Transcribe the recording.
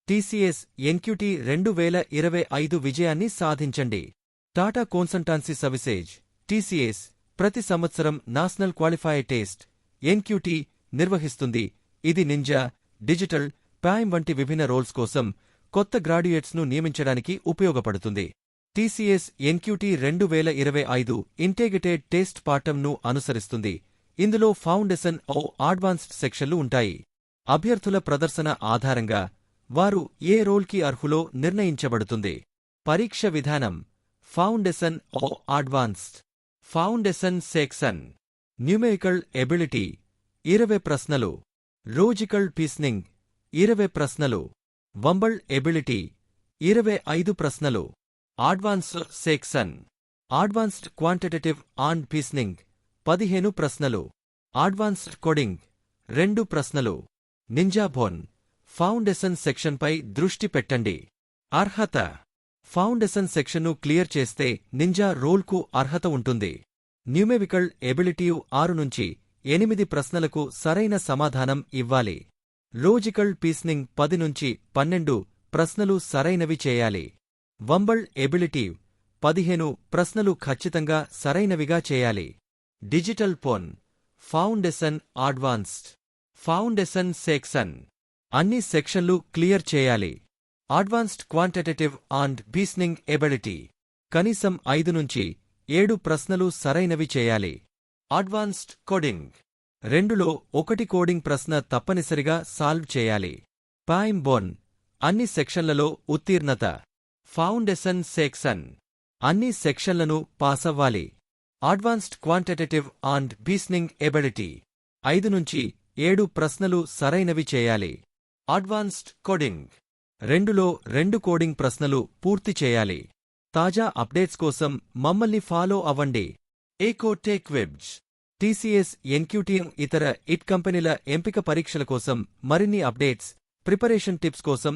TCS NQT 2025 విజయాన్ని సాధించండి. Tata consultancy services TCS ప్రతి సంవత్సరం నేషనల్ క్వాలిఫైయర్ టెస్ట్ ఎన్క్యూటీ నిర్వహిస్తుంది. ఇది నింజా, డిజిటల్, ప్రైమ్ వంటి విభిన్న రోల్స్ కోసం కొత్త గ్రాడ్యుయేట్స్ను నియమించడానికి ఉపయోగపడుతుంది. టీసీఎస్ ఎన్క్యూటీ 2025 ఇంటిగ్రేటెడ్ టెస్ట్ పాఠంను అనుసరిస్తుంది. ఇందులో ఫౌండేషన్ ఓ అడ్వాన్స్డ్ సెక్షన్లు ఉంటాయి. అభ్యర్థుల ప్రదర్శన ఆధారంగా వారు ఏ రోల్కి అర్హులో నిర్ణయించబడుతుంది. పరీక్ష విధానం ఫౌండేషన్ ఓ advanced. Foundation section numerical ability 20 ప్రశ్నలు, లాజికల్ రీజనింగ్ 20 ప్రశ్నలు, వర్బల్ ఎబిలిటీ 25 ప్రశ్నలు. Advanced section advanced quantitative and reasoning 15 ప్రశ్నలు, అడ్వాన్స్డ్ కోడింగ్ 2 ప్రశ్నలు. నింజా బోర్న్ ఫౌండేషన్ సెక్షన్పై దృష్టి పెట్టండి. అర్హత ఫౌండేషన్ సెక్షన్ను క్లియర్ చేస్తే నింజా రోల్కు అర్హత ఉంటుంది. న్యూమెరికల్ ఎబిలిటీ 6 నుంచి 8 ప్రశ్నలకు సరైన సమాధానం ఇవ్వాలి. లాజికల్ రీజనింగ్ 10 నుంచి 12 ప్రశ్నలు సరైనవి చేయాలి. వర్బల్ ఎబిలిటీ 15 ప్రశ్నలు ఖచ్చితంగా సరైనవిగా చేయాలి. Digital phone foundation advanced. Foundation section అన్ని సెక్షన్లు క్లియర్ చేయాలి. Advanced quantitative and reasoning ability కనీసం 5 నుంచి 7 ప్రశ్నలు సరైనవి చేయాలి. అడ్వాన్స్డ్ కోడింగ్ 2లో 1 కోడింగ్ ప్రశ్న తప్పనిసరిగా సాల్వ్ చేయాలి. ప్రైమ్ బోర్న్ అన్ని సెక్షన్లలో ఉత్తీర్ణత. ఫౌండేషన్ సెక్షన్ అన్ని సెక్షన్లను పాసవ్వాలి. Advanced quantitative and reasoning ability 5 నుంచి 7 ప్రశ్నలు సరైనవి చేయాలి. అడ్వాన్స్డ్ కోడింగ్ 2లో 2 కోడింగ్ ప్రశ్నలు పూర్తి చేయాలి. తాజా అప్డేట్స్ కోసం మమ్మల్ని ఫాలో అవ్వండి. Echo tech webs TCS NQT ఇతర ఇట్ కంపెనీల ఎంపిక పరీక్షల కోసం మరిన్ని అప్డేట్స్, ప్రిపరేషన్ టిప్స్ కోసం